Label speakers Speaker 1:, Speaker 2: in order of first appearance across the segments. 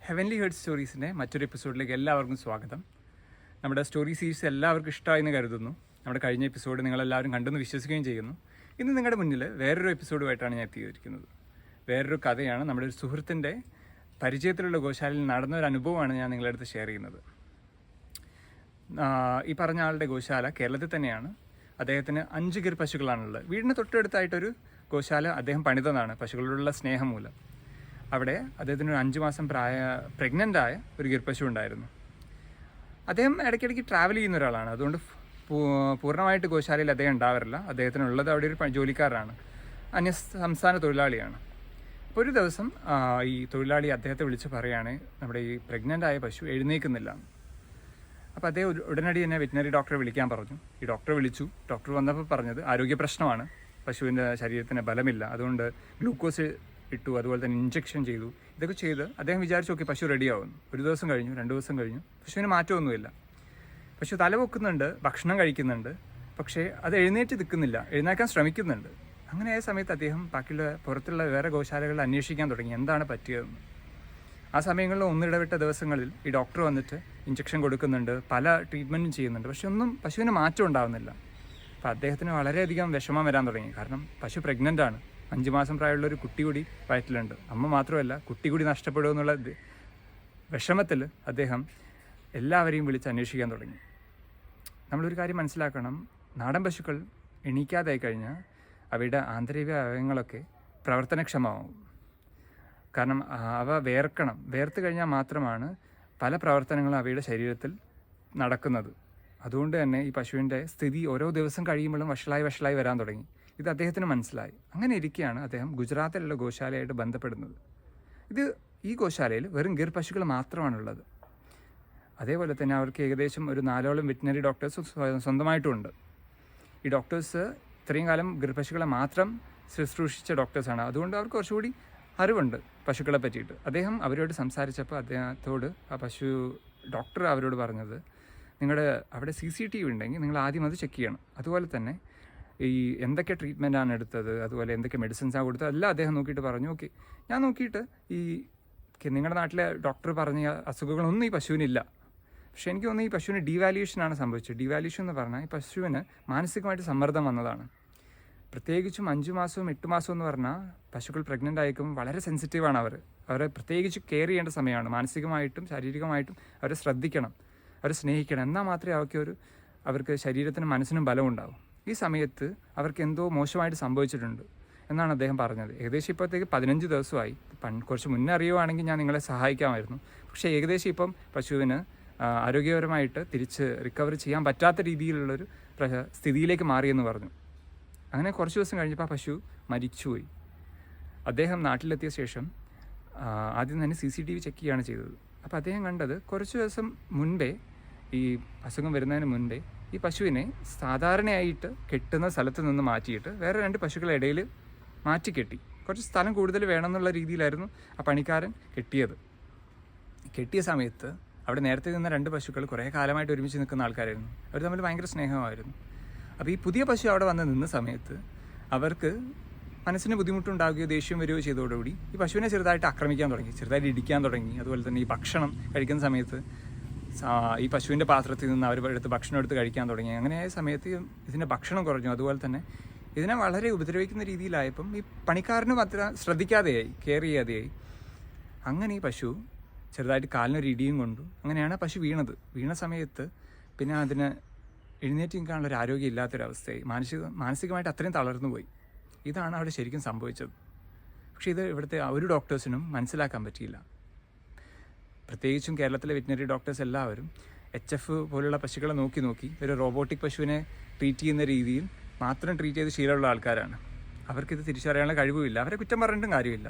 Speaker 1: Heavenly heart സ്റ്റോറീസിൻ്റെ മറ്റൊരു എപ്പിസോഡിലേക്ക് എല്ലാവർക്കും സ്വാഗതം. നമ്മുടെ സ്റ്റോറി സീരീസ് എല്ലാവർക്കും ഇഷ്ടമായെന്ന് കരുതുന്നു. നമ്മുടെ കഴിഞ്ഞ എപ്പിസോഡ് നിങ്ങളെല്ലാവരും കണ്ടെന്ന് വിശ്വസിക്കുകയും ചെയ്യുന്നു. ഇന്ന് നിങ്ങളുടെ മുന്നിൽ വേറൊരു എപ്പിസോഡുമായിട്ടാണ് ഞാൻ എത്തിയിരിക്കുന്നത്. വേറൊരു കഥയാണ്. നമ്മുടെ ഒരു സുഹൃത്തിൻ്റെ പരിചയത്തിലുള്ള ഗോശാലയിൽ നടന്ന ഒരു അനുഭവമാണ് ഞാൻ നിങ്ങളുടെ അടുത്ത് ഷെയർ ചെയ്യുന്നത്. ഈ പറഞ്ഞ ആളുടെ ഗോശാല കേരളത്തിൽ തന്നെയാണ്. അദ്ദേഹത്തിന് 5 ഗിർ പശുക്കളാണുള്ളത്. വീടിന് തൊട്ടടുത്തായിട്ടൊരു ഗോശാല അദ്ദേഹം പണിതതാണ് പശുക്കളോടുള്ള സ്നേഹം മൂലം. അവിടെ അദ്ദേഹത്തിന് ഒരു 5 മാസം പ്രഗ്നൻ്റായ ഒരു ഗിർ പശു ഉണ്ടായിരുന്നു. അദ്ദേഹം ഇടയ്ക്കിടയ്ക്ക് ട്രാവൽ ചെയ്യുന്ന ഒരാളാണ്. അതുകൊണ്ട് പൂർണ്ണമായിട്ട് ഗോശാലയിൽ അദ്ദേഹം ഉണ്ടാവാറില്ല. അദ്ദേഹത്തിനുള്ളത് അവിടെ ഒരു ജോലിക്കാരനാണ്, അന്യ സംസ്ഥാന തൊഴിലാളിയാണ്. അപ്പോൾ ഒരു ദിവസം ഈ തൊഴിലാളി അദ്ദേഹത്തെ വിളിച്ച് പറയുകയാണ്, നമ്മുടെ ഈ പ്രഗ്നൻ്റ് ആയ പശു എഴുന്നേൽക്കുന്നില്ല. അപ്പോൾ അദ്ദേഹം ഉടനടി തന്നെ വെറ്റിനറി ഡോക്ടറെ വിളിക്കാൻ പറഞ്ഞു. ഈ ഡോക്ടറെ വിളിച്ചു. ഡോക്ടർ വന്നപ്പോൾ പറഞ്ഞത് ആരോഗ്യ പ്രശ്നമാണ്, പശുവിൻ്റെ ശരീരത്തിന് ബലമില്ല, അതുകൊണ്ട് ഗ്ലൂക്കോസ് ഇട്ടു, അതുപോലെ തന്നെ ഇഞ്ചക്ഷൻ ചെയ്തു. ഇതൊക്കെ ചെയ്ത് അദ്ദേഹം വിചാരിച്ചു നോക്കി പശു റെഡിയാവുന്നു. ഒരു ദിവസം കഴിഞ്ഞു, 2 ദിവസം കഴിഞ്ഞു, പശുവിന് മാറ്റമൊന്നുമില്ല. പശു തലപൊക്കുന്നുണ്ട്, ഭക്ഷണം കഴിക്കുന്നുണ്ട്, പക്ഷേ അത് എഴുന്നേറ്റ് നിൽക്കുന്നില്ല, എഴുന്നേക്കാൻ ശ്രമിക്കുന്നുണ്ട്. അങ്ങനെ ആയ സമയത്ത് അദ്ദേഹം ബാക്കിയുള്ള പുറത്തുള്ള വേറെ ഗോശാലകളിൽ അന്വേഷിക്കാൻ തുടങ്ങി എന്താണ് പറ്റിയതെന്ന്. ആ സമയങ്ങളിൽ ഒന്നിടവിട്ട ദിവസങ്ങളിൽ ഈ ഡോക്ടർ വന്നിട്ട് ഇഞ്ചക്ഷൻ കൊടുക്കുന്നുണ്ട്, പല ട്രീറ്റ്മെൻറ്റും ചെയ്യുന്നുണ്ട്, പക്ഷെ ഒന്നും പശുവിന് മാറ്റം ഉണ്ടാകുന്നില്ല. അപ്പോൾ അദ്ദേഹത്തിന് വളരെയധികം വിഷമം വരാൻ തുടങ്ങി. കാരണം പശു പ്രഗ്നൻ്റ് ആണ്, 5 മാസം പ്രായമുള്ളൊരു കുട്ടി കൂടി വയറ്റിലുണ്ട്. അമ്മ മാത്രമല്ല, കുട്ടി കൂടി നഷ്ടപ്പെടുമെന്നുള്ള വിഷമത്തിൽ അദ്ദേഹം എല്ലാവരെയും വിളിച്ച് അന്വേഷിക്കാൻ തുടങ്ങി. നമ്മളൊരു കാര്യം മനസ്സിലാക്കണം, നാടൻ പശുക്കൾ എണീക്കാതായി കഴിഞ്ഞാൽ അവയുടെ ആന്തരിക അവയവങ്ങളൊക്കെ പ്രവർത്തനക്ഷമമാവും. കാരണം അവ വേർത്ത് കഴിഞ്ഞാൽ മാത്രമാണ് പല പ്രവർത്തനങ്ങളും അവയുടെ ശരീരത്തിൽ നടക്കുന്നത്. അതുകൊണ്ട് തന്നെ ഈ പശുവിൻ്റെ സ്ഥിതി ഓരോ ദിവസം കഴിയുമ്പോഴും വഷളായി വരാൻ തുടങ്ങി. ഇത് അദ്ദേഹത്തിന് മനസ്സിലായി. അങ്ങനെ ഇരിക്കുകയാണ് അദ്ദേഹം ഗുജറാത്തിലുള്ള ഗോശാലയായിട്ട് ബന്ധപ്പെടുന്നത്. ഈ ഗോശാലയിൽ വെറും ഗിർ പശുക്കൾ മാത്രമാണുള്ളത്. അതേപോലെ തന്നെ അവർക്ക് ഏകദേശം ഒരു 4ഓളം വെറ്റിനറി ഡോക്ടേഴ്സ് സ്വന്തമായിട്ടുമുണ്ട്. ഈ ഡോക്ടേഴ്സ് ഇത്രയും കാലം ഗിർ പശുക്കളെ മാത്രം ശുശ്രൂഷിച്ച ഡോക്ടേഴ്സാണ്. അതുകൊണ്ട് അവർക്ക് കുറച്ചുകൂടി അറിവുണ്ട് പശുക്കളെ പറ്റിയിട്ട്. അദ്ദേഹം അവരോട് സംസാരിച്ചപ്പോൾ അദ്ദേഹത്തോട് ആ പശു ഡോക്ടർ അവരോട് പറഞ്ഞത്, നിങ്ങളുടെ അവിടെ CCTV ഉണ്ടെങ്കിൽ നിങ്ങൾ ആദ്യം അത് ചെക്ക് ചെയ്യണം. അതുപോലെ തന്നെ ഈ എന്തൊക്കെ ട്രീറ്റ്മെൻറ്റാണ് എടുത്തത്, അതുപോലെ എന്തൊക്കെ മെഡിസിൻസാണ് കൊടുത്തത്, എല്ലാം അദ്ദേഹം നോക്കിയിട്ട് പറഞ്ഞു. ഓക്കെ, ഞാൻ നോക്കിയിട്ട് ഈ നിങ്ങളുടെ നാട്ടിലെ ഡോക്ടർ പറഞ്ഞ അസുഖങ്ങളൊന്നും ഈ പശുവിനില്ല. പക്ഷേ എനിക്ക് തോന്നുന്നു ഈ പശുവിന് ഡീവാല്യൂഷനാണ് സംഭവിച്ചത്. ഡീവാല്യൂഷൻ എന്ന് പറഞ്ഞാൽ ഈ പശുവിന് മാനസികമായിട്ട് സമ്മർദ്ദം വന്നതാണ്. പ്രത്യേകിച്ചും 5 മാസവും 8 മാസവും എന്ന് പറഞ്ഞാൽ പശുക്കൾ പ്രഗ്നൻ്റ് ആയിരിക്കുമ്പോൾ വളരെ സെൻസിറ്റീവാണ്. അവരെ പ്രത്യേകിച്ച് കെയർ ചെയ്യേണ്ട സമയമാണ്. മാനസികമായിട്ടും ശാരീരികമായിട്ടും അവരെ ശ്രദ്ധിക്കണം, അവരെ സ്നേഹിക്കണം. എന്നാൽ മാത്രമേ അവർക്ക് ശരീരത്തിനും മനസ്സിനും ബലം ഉണ്ടാവും. ഈ സമയത്ത് അവർക്ക് എന്തോ മോശമായിട്ട് സംഭവിച്ചിട്ടുണ്ട് എന്നാണ് അദ്ദേഹം പറഞ്ഞത്. ഏകദേശം ഇപ്പോഴത്തേക്ക് 15 ദിവസമായി. കുറച്ച് മുന്നേ അറിയുവാണെങ്കിൽ ഞാൻ നിങ്ങളെ സഹായിക്കാമായിരുന്നു. പക്ഷേ ഏകദേശം ഇപ്പം പശുവിന് ആരോഗ്യപരമായിട്ട് തിരിച്ച് റിക്കവർ ചെയ്യാൻ പറ്റാത്ത രീതിയിലുള്ളൊരു സ്ഥിതിയിലേക്ക് മാറിയെന്ന് പറഞ്ഞു. അങ്ങനെ കുറച്ച് ദിവസം കഴിഞ്ഞപ്പോൾ ആ പശു മരിച്ചുപോയി. അദ്ദേഹം നാട്ടിലെത്തിയ ശേഷം ആദ്യം തന്നെ CCTV ചെക്ക് ചെയ്യുകയാണ് ചെയ്തത്. അപ്പോൾ അദ്ദേഹം കണ്ടത് കുറച്ച് ദിവസം മുൻപേ, ഈ അസുഖം വരുന്നതിന് മുൻപേ, ഈ പശുവിനെ സാധാരണയായിട്ട് കെട്ടുന്ന സ്ഥലത്ത് നിന്ന് മാറ്റിയിട്ട് വേറെ 2 പശുക്കളെ ഇടയിൽ മാറ്റി കെട്ടി. കുറച്ച് സ്ഥലം കൂടുതൽ വേണമെന്നുള്ള രീതിയിലായിരുന്നു ആ പണിക്കാരൻ കെട്ടിയ സമയത്ത് അവിടെ നേരത്തെ നിന്ന 2 പശുക്കൾ കുറേ കാലമായിട്ട് ഒരുമിച്ച് നിൽക്കുന്ന ആൾക്കാരായിരുന്നു. അവർ തമ്മിൽ ഭയങ്കര സ്നേഹമായിരുന്നു. അപ്പോൾ ഈ പുതിയ പശു അവിടെ വന്ന് നിന്ന സമയത്ത് അവർക്ക് മനസ്സിന് ബുദ്ധിമുട്ടുണ്ടാകുകയോ ദേഷ്യം വരികയോ ചെയ്തതോടുകൂടി ഈ പശുവിനെ ചെറുതായിട്ട് ആക്രമിക്കാൻ തുടങ്ങി, ചെറുതായിട്ട് ഇടിക്കാൻ തുടങ്ങി. അതുപോലെ തന്നെ ഈ ഭക്ഷണം കഴിക്കുന്ന സമയത്ത് ഈ പശുവിൻ്റെ പാത്രത്തിൽ നിന്ന് അവർ ഭക്ഷണം എടുത്ത് കഴിക്കാൻ തുടങ്ങി. അങ്ങനെയായ സമയത്ത് ഇതിൻ്റെ ഭക്ഷണം കുറഞ്ഞു. അതുപോലെ തന്നെ ഇതിനെ വളരെ ഉപദ്രവിക്കുന്ന രീതിയിലായപ്പം ഈ പണിക്കാരനും അത്ര ശ്രദ്ധിക്കാതെയായി, കെയർ ചെയ്യാതെയായി. അങ്ങനെ ഈ പശു ചെറുതായിട്ട് കാലിനൊരു ഇടിയും കൊണ്ടു. അങ്ങനെയാണ് പശു വീണ സമയത്ത് പിന്നെ അതിന് എഴുന്നേറ്റ് നിൽക്കാനുള്ളൊരു ആരോഗ്യം ഇല്ലാത്തൊരവസ്ഥയായി. മാനസികമായിട്ട് അത്രയും തളർന്നു പോയി. ഇതാണ് അവിടെ ശരിക്കും സംഭവിച്ചത്. പക്ഷേ ഇത് ഇവിടുത്തെ ഒരു ഡോക്ടേഴ്സിനും മനസ്സിലാക്കാൻ പറ്റിയില്ല. പ്രത്യേകിച്ചും കേരളത്തിലെ വെറ്റിനറി ഡോക്ടേഴ്സ് എല്ലാവരും HF പോലുള്ള പശുക്കളെ നോക്കി ഒരു റോബോട്ടിക് പശുവിനെ ട്രീറ്റ് ചെയ്യുന്ന രീതിയിൽ മാത്രം ട്രീറ്റ് ചെയ്ത് ശീലമുള്ള ആൾക്കാരാണ്. അവർക്കിത് തിരിച്ചറിയാനുള്ള കഴിവുമില്ല. അവരെ കുറ്റം പറഞ്ഞിട്ടും കാര്യമില്ല.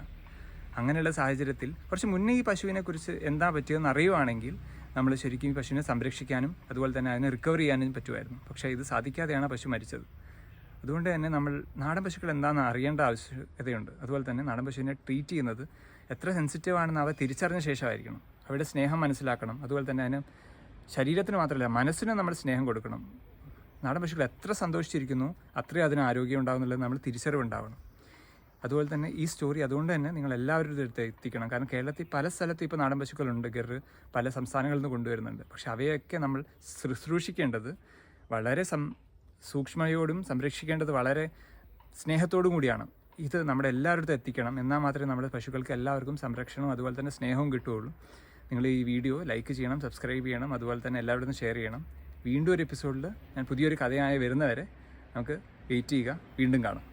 Speaker 1: അങ്ങനെയുള്ള സാഹചര്യത്തിൽ കുറച്ച് മുന്നേ ഈ പശുവിനെക്കുറിച്ച് എന്താ പറ്റിയതെന്ന് അറിയുവാണെങ്കിൽ നമ്മൾ ശരിക്കും ഈ പശുവിനെ സംരക്ഷിക്കാനും അതുപോലെ തന്നെ അതിനെ റിക്കവർ ചെയ്യാനും പറ്റുമായിരുന്നു. പക്ഷേ ഇത് സാധിക്കാതെയാണ് പശു മരിച്ചത്. അതുകൊണ്ട് തന്നെ നമ്മൾ നാടൻ പശുക്കൾ എന്താണെന്ന് അറിയേണ്ട ആവശ്യകതയുണ്ട്. അതുപോലെ തന്നെ നാടൻ പശുവിനെ ട്രീറ്റ് ചെയ്യുന്നത് എത്ര സെൻസിറ്റീവ് ആണെന്ന് അവ തിരിച്ചറിഞ്ഞ ശേഷമായിരിക്കണം. അവരുടെ സ്നേഹം മനസ്സിലാക്കണം. അതുപോലെ തന്നെ അതിന് ശരീരത്തിന് മാത്രമല്ല മനസ്സിനും നമ്മൾ സ്നേഹം കൊടുക്കണം. നാടൻ പശുക്കൾ എത്ര സന്തോഷിച്ചിരിക്കുന്നു അത്രയും അതിന് ആരോഗ്യം ഉണ്ടാകുന്നുള്ളത് നമ്മൾ തിരിച്ചറിവുണ്ടാവണം. അതുപോലെ തന്നെ ഈ സ്റ്റോറി അതുകൊണ്ട് തന്നെ നിങ്ങൾ എല്ലാവരും ഇതെടുത്ത് എത്തിക്കണം. കാരണം കേരളത്തിൽ പല സ്ഥലത്തും ഇപ്പോൾ നാടൻ പശുക്കളുണ്ട്, ഗിർ പല സംസ്ഥാനങ്ങളിൽ നിന്ന് കൊണ്ടുവരുന്നുണ്ട്. പക്ഷെ അവയൊക്കെ നമ്മൾ ശുശ്രൂഷിക്കേണ്ടത് വളരെ സൂക്ഷ്മതയോടും സംരക്ഷിക്കേണ്ടത് വളരെ സ്നേഹത്തോടും കൂടിയാണ്. ഇത് നമ്മുടെ എല്ലാവരുടെ എത്തിക്കണം. എന്നാൽ മാത്രമേ നമ്മുടെ പശുക്കൾക്ക് എല്ലാവർക്കും സംരക്ഷണവും അതുപോലെ തന്നെ സ്നേഹവും കിട്ടുകയുള്ളൂ. നിങ്ങൾ ഈ വീഡിയോ ലൈക്ക് ചെയ്യണം, സബ്സ്ക്രൈബ് ചെയ്യണം, അതുപോലെ തന്നെ എല്ലാവരോടും ഷെയർ ചെയ്യണം. വീണ്ടും ഒരു എപ്പിസോഡിൽ ഞാൻ പുതിയൊരു കഥയായി വരുന്നവരെ നമുക്ക് വെയിറ്റ് ചെയ്യുക. വീണ്ടും കാണാം.